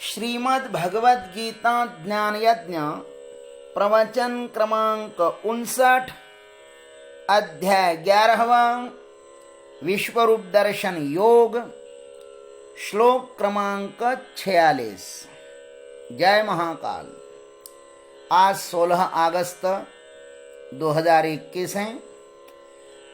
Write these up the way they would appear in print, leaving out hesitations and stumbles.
श्रीमद् भगवद गीता ज्ञान यज्ञ प्रवचन क्रमांक 59, अध्याय 11वां, विश्वरूप दर्शन योग, श्लोक क्रमांक 46। जय महाकाल। आज 16 अगस्त 2021 है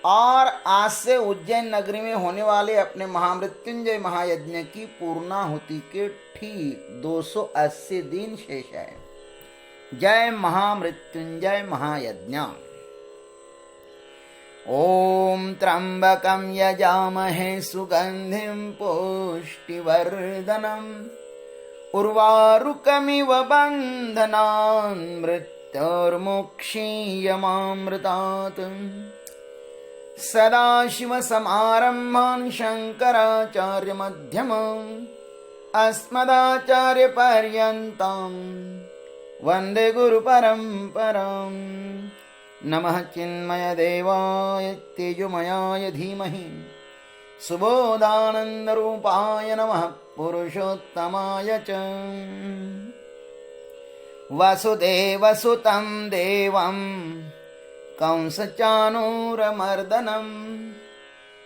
और आज से उज्जैन नगरी में होने वाले अपने महामृत्युंजय महायज्ञ की पूर्णाहुति के ठीक 280 दिन शेष है। जय महामृत्युंजय महायज्ञ। ओम त्र्यंबकं यजामहे सुगंधिं पुष्टिवर्धनम् उर्वारुकमिव बन्धनान् मृत्योर्मुक्षीयमामृतात्। सदाशिवसमारम्भान् शङ्कराचार्यमध्यमाम् अस्मदाचार्यपर्यन्तां वन्दे गुरुपरम्पराम्। नमः चिन्मयदेवाय तेजोमयाय धीमहि सुबोधानन्दरूपाय नमः पुरुषोत्तमाय च। वसुदेवसुतं देवं कंसचाणूरमर्दनं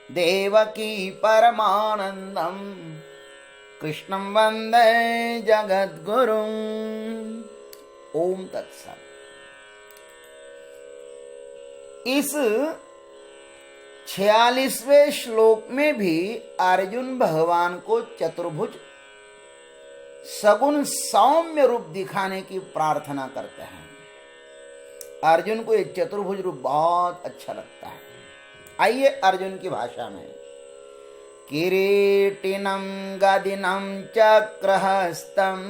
देवकी परमानन्दं कृष्णं वन्दे जगद्गुरुम्। ओम तत्सत्। इस 46वें श्लोक में भी अर्जुन भगवान को चतुर्भुज सगुण सौम्य रूप दिखाने की प्रार्थना करते हैं। अर्जुन को ये चतुर्भुज रूप बहुत अच्छा लगता है। आइए अर्जुन की भाषा में। किरीटिनं गदिनं चक्रहस्तम्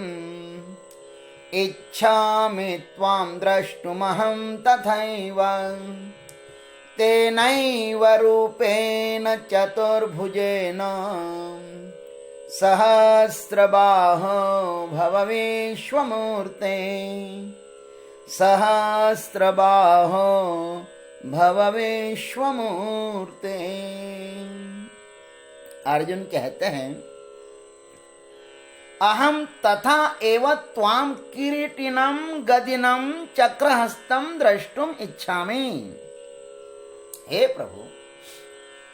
इच्छामि त्वां द्रष्टुमहं तथैव तेनैव रूपेण चतुर्भुजेन सहस्रबाहो भव विश्वमूर्ते सहस्रबाहो भव विश्वमूर्ते। अर्जुन कहते हैं, अहम तथा एव त्वाम किरीटिनं गदिनं चक्रहस्तं द्रष्टुम इच्छामि। हे प्रभु,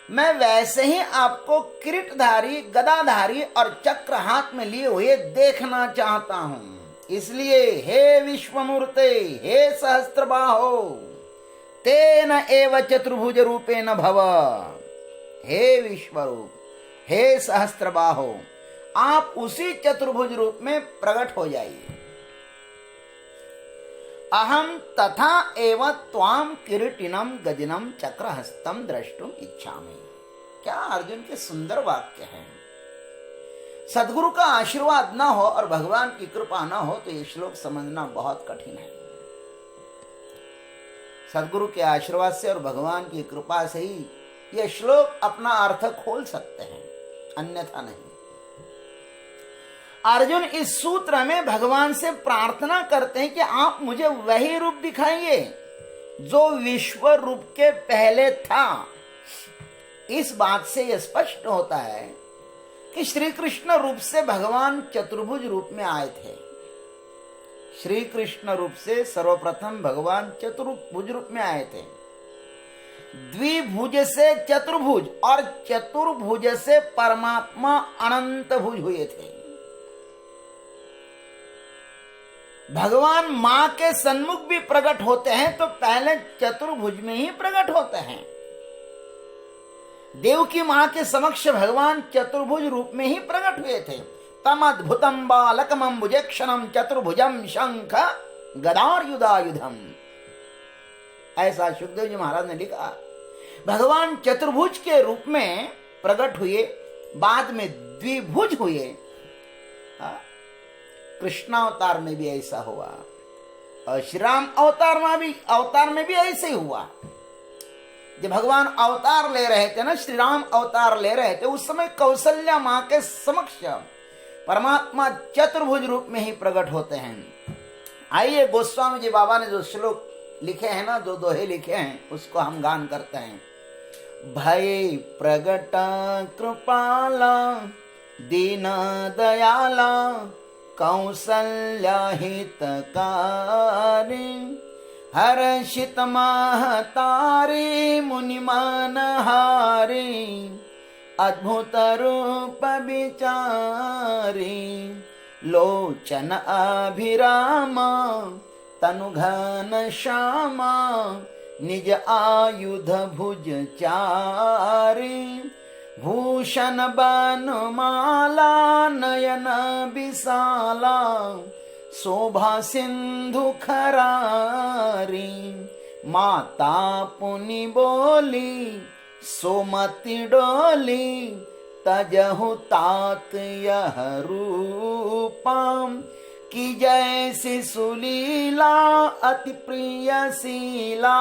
मैं वैसे ही आपको किरीटधारी, गदाधारी और चक्र हाथ में लिए हुए देखना चाहता हूं। इसलिए हे विश्वमूर्ते, हे सहस्त्रबाहो, तेन एव चतुर्भुज रूपेण भव। हे विश्वरूप, हे सहस्त्रबाहो, आप उसी चतुर्भुज रूप में प्रकट हो जाइए। अहम तथा एव त्वाम किरीटिनं गदिनं चक्रहस्तं द्रष्टुम इच्छामि। क्या अर्जुन के सुंदर वाक्य हैं। सदगुरु का आशीर्वाद न हो और भगवान की कृपा न हो तो ये श्लोक समझना बहुत कठिन है। सदगुरु के आशीर्वाद से और भगवान की कृपा से ही ये श्लोक अपना अर्थ खोल सकते हैं, अन्यथा नहीं। अर्जुन इस सूत्र में भगवान से प्रार्थना करते हैं कि आप मुझे वही रूप दिखाइए जो विश्व रूप के पहले था। इस बात से यह स्पष्ट होता है कि श्री कृष्ण रूप से भगवान चतुर्भुज रूप में आए थे। श्री कृष्ण रूप से सर्वप्रथम भगवान चतुर्भुज रूप में आए थे। द्विभुज से चतुर्भुज और चतुर्भुज से परमात्मा अनंत भुज हुए थे। भगवान मां के सन्मुख भी प्रकट होते हैं तो पहले चतुर्भुज में ही प्रकट होते हैं। देव की मां के समक्ष भगवान चतुर्भुज रूप में ही प्रकट हुए थे। तम अद्भुतम बालकमं भुजक्षणं चतुर्भुजं शंख गदायुधायुधम। ऐसा सुखदेव जी महाराज ने लिखा। भगवान चतुर्भुज के रूप में प्रकट हुए, बाद में द्विभुज हुए। कृष्णावतार में भी ऐसा हुआ और श्री राम अवतार में भी ऐसे ही हुआ। जब भगवान अवतार ले रहे थे ना, श्री राम अवतार ले रहे थे, उस समय कौशल्या मां के समक्ष परमात्मा चतुर्भुज रूप में ही प्रकट होते हैं। आइए गोस्वामी जी बाबा ने जो श्लोक लिखे हैं ना, जो दोहे लिखे हैं, उसको हम गान करते हैं। भय प्रगट कृपाला दीन दयाला कौसल्या हितकारी हर्षित महतारी मुनिमानहारी अद्भुत रूप विचारी लोचन अभिरामा तनु घन श्यामा निज आयुध भुज चारी भूषण बनमाला नयन विशाला शोभा सिंधु खरारी माता पुनि बोली सोमति डोली तजहु तात यह रूपम की जैसी सुलीला अति प्रिय शीला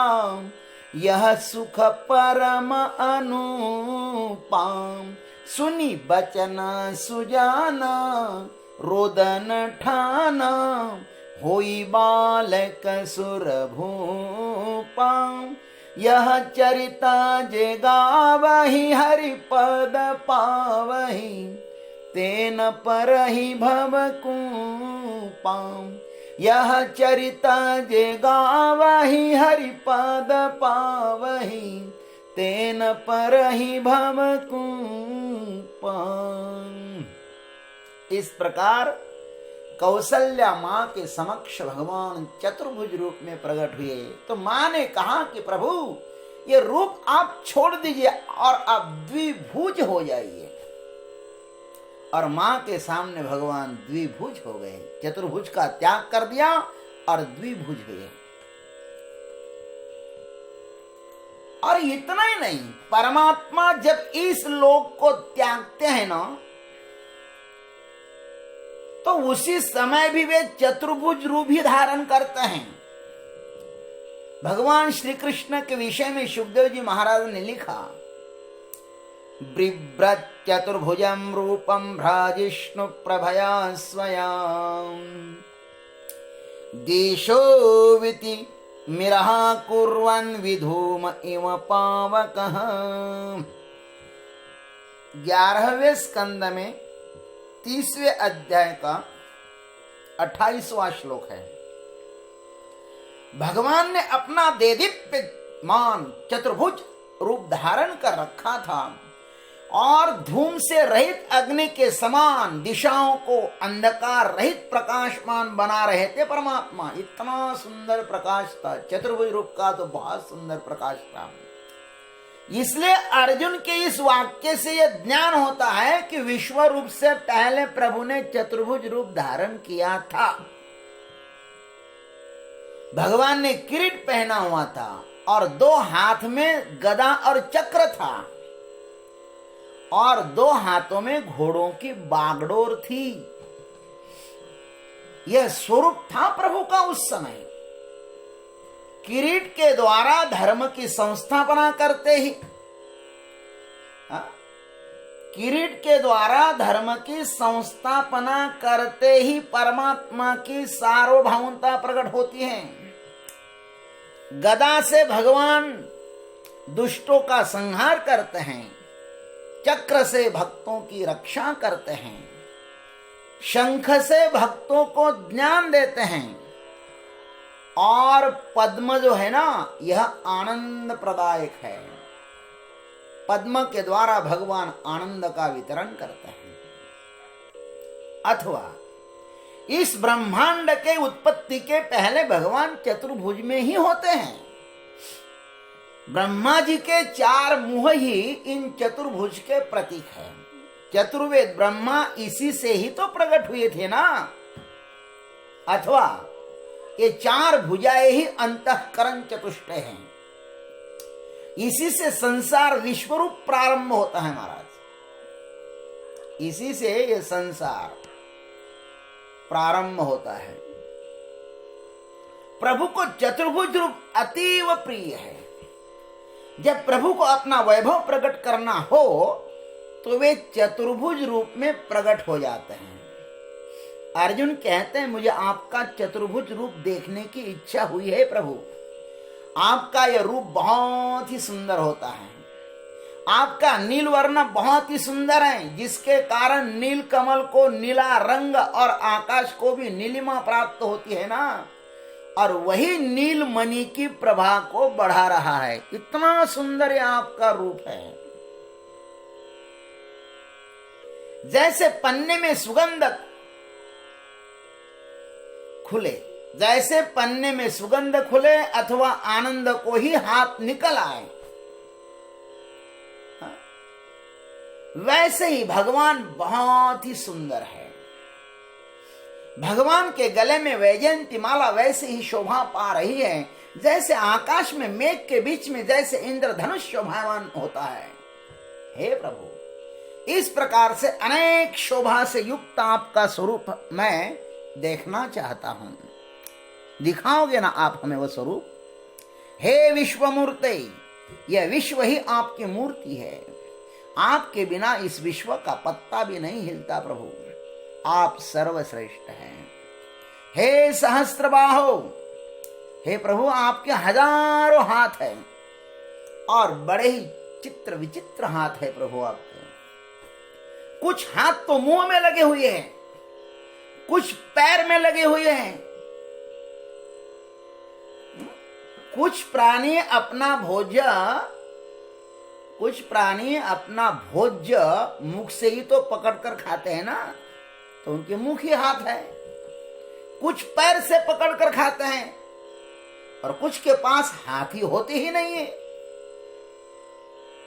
यह सुख परम अनुपम सुनी बचन सुजाना रोदन ठाना होई बालक सुर भूपा यह चरिता जे गावहि हरि पद पावहि तेन परहि भवकूपाम यह चरिता जे गावहि हरि पद पावहि तेन परहि भवकूपाम। इस प्रकार कौसल्या माँ के समक्ष भगवान चतुर्भुज रूप में प्रकट हुए। तो माँ ने कहा कि प्रभु ये रूप आप छोड़ दीजिए और आप द्विभुज हो जाइए। और माँ के सामने भगवान द्विभुज हो गए, चतुर्भुज का त्याग कर दिया और द्विभुज हुए। और इतना ही नहीं, परमात्मा जब इस लोक को त्यागते हैं ना, तो उसी समय भी वे चतुर्भुज रूप ही धारण करते हैं। भगवान श्री कृष्ण के विषय में सुखदेव जी महाराज ने लिखा, बिभ्रत् चतुर्भुजं रूपं भ्राजिष्णु प्रभया स्वयं देशो विति मिरः कुर्वन् विधूम इव पावकः। 11वें स्कंद में 30वें अध्याय का 28वां श्लोक है। भगवान ने अपना देदीप्यमान चतुर्भुज रूप धारण कर रखा था और धूम से रहित अग्नि के समान दिशाओं को अंधकार रहित प्रकाशमान बना रहे थे परमात्मा। इतना सुंदर प्रकाश था, चतुर्भुज रूप का तो बहुत सुंदर प्रकाश था। इसलिए अर्जुन के इस वाक्य से यह ज्ञान होता है कि विश्व रूप से पहले प्रभु ने चतुर्भुज रूप धारण किया था। भगवान ने किरीट पहना हुआ था और 2 हाथ में गदा और चक्र था और 2 हाथों में घोड़ों की बागडोर थी। यह स्वरूप था प्रभु का उस समय। किरीट के द्वारा धर्म की संस्थापना करते ही, किरीट के द्वारा धर्म की संस्थापना करते ही परमात्मा की सार्वभौमता प्रकट होती है। गदा से भगवान दुष्टों का संहार करते हैं, चक्र से भक्तों की रक्षा करते हैं, शंख से भक्तों को ज्ञान देते हैं और पद्म जो है ना, यह आनंद प्रदायक है। पद्म के द्वारा भगवान आनंद का वितरण करते हैं। अथवा इस ब्रह्मांड के उत्पत्ति के पहले भगवान चतुर्भुज में ही होते हैं। ब्रह्मा जी के 4 मुंह ही इन चतुर्भुज के प्रतीक है। चतुर्वेद ब्रह्मा इसी से ही तो प्रकट हुए थे ना। अथवा ये 4 भुजाएं ही अंतःकरण चतुष्टय हैं। इसी से संसार विश्वरूप प्रारंभ होता है महाराज। इसी से ये संसार प्रारंभ होता है। प्रभु को चतुर्भुज रूप अतीव प्रिय है। जब प्रभु को अपना वैभव प्रकट करना हो तो वे चतुर्भुज रूप में प्रकट हो जाते हैं। अर्जुन कहते हैं, मुझे आपका चतुर्भुज रूप देखने की इच्छा हुई है प्रभु। आपका यह रूप बहुत ही सुंदर होता है। आपका नील वर्ण बहुत ही सुंदर है, जिसके कारण नील कमल को नीला रंग और आकाश को भी नीलिमा प्राप्त होती है ना, और वही नील मणि की प्रभा को बढ़ा रहा है। इतना सुंदर ये आपका रूप है। जैसे पन्ने में सुगंध खुले, जैसे पन्ने में सुगंध खुले अथवा आनंद को ही हाथ निकल आए, वैसे ही भगवान बहुत ही सुंदर है। भगवान के गले में वैजयंती माला वैसे ही शोभा पा रही है, जैसे आकाश में मेघ के बीच में जैसे इंद्रधनुष शोभावान होता है। हे प्रभु, इस प्रकार से अनेक शोभा से युक्त आपका स्वरूप मैं देखना चाहता हूं। दिखाओगे ना आप हमें वो स्वरूप? हे विश्वमूर्ते, यह विश्व ही आपकी मूर्ति है। आपके बिना इस विश्व का पत्ता भी नहीं हिलता प्रभु। आप सर्वश्रेष्ठ हैं। हे सहस्त्रबाहो, हे प्रभु, आपके हजारों हाथ हैं और बड़े ही चित्र विचित्र हाथ है प्रभु आपके। कुछ हाथ तो मुंह में लगे हुए हैं, कुछ पैर में लगे हुए हैं। कुछ प्राणी अपना भोज्य मुख से ही तो पकड़कर खाते हैं ना, तो उनके मुख ही हाथ है। कुछ पैर से पकड़कर खाते हैं और कुछ के पास हाथ ही होते ही नहीं है।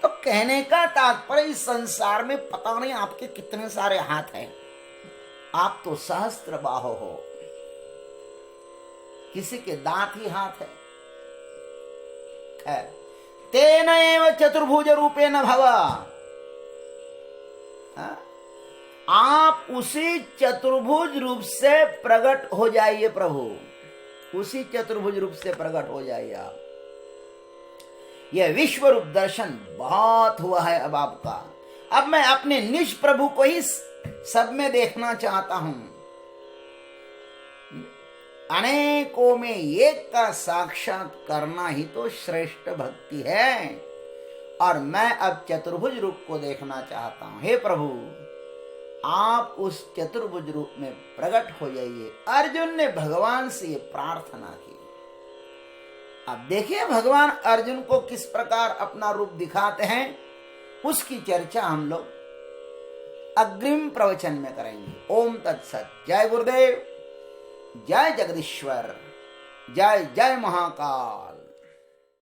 तो कहने का तात्पर्य इस संसार में पता नहीं आपके कितने सारे हाथ हैं। आप तो सहस्त्र बाहो हो। किसी के दांत ही हाथ है। खैर, तेन एव चतुर्भुज रूपेण भव। आप उसी चतुर्भुज रूप से प्रकट हो जाइए प्रभु, उसी चतुर्भुज रूप से प्रकट हो जाइए आप। यह विश्व रूप दर्शन बहुत हुआ है अब आपका। अब मैं अपने निज प्रभु को ही सब में देखना चाहता हूं। अनेकों में एक का साक्षात करना ही तो श्रेष्ठ भक्ति है, और मैं अब चतुर्भुज रूप को देखना चाहता हूं। हे प्रभु, आप उस चतुर्भुज रूप में प्रकट हो जाइए। अर्जुन ने भगवान से ये प्रार्थना की। अब देखिए भगवान अर्जुन को किस प्रकार अपना रूप दिखाते हैं, उसकी चर्चा हम लोग अग्रिम प्रवचन में करेंगे। ओम तत्सत। जय गुरुदेव, जय जगदीश्वर, जय जय महाकाल।